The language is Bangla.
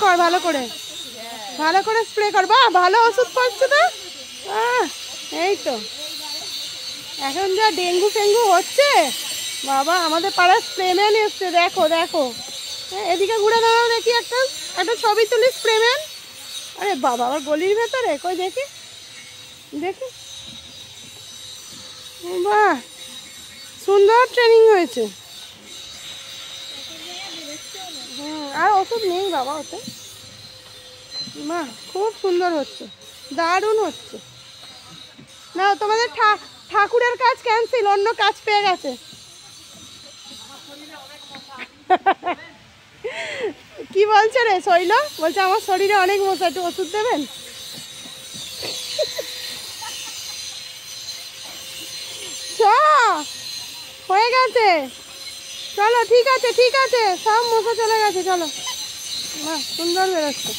কর ভালো করে স্প্রে কর। বাহ, ভালো ওষুধ পড়ছে তো। এই তো এখন যা ডেঙ্গু ফেঙ্গু হচ্ছে বাবা, আমাদের পাড়ার স্প্রেম্যান এসছে। দেখো দেখো, এদিকে ঘুরে দাঁড়াও দেখি, একটা একটা ছবি তুলি স্প্রেম্যান। আরে বাবা, আবার গলির ভেতরে কই দেখি দেখি। বাহ, সুন্দর ট্রেনিং হয়েছে। আর ওষুধ নেই বাবা ওতে। বাহ, খুব সুন্দর হচ্ছে, দারুণ হচ্ছে। না, তোমাদের ঠাকুরের কাজ ক্যান্সেল, অন্য কাজ পেয়ে গেছে। কি বলছে রে শৈল? বলছে আমার শরীরে অনেক মশা, একটু ওষুধ দেবেন। হয়ে গেছে, চলো, ঠিক আছে, সব মশা চলে গেছে, চলো। বাহ, সুন্দর বেরোচ্ছে।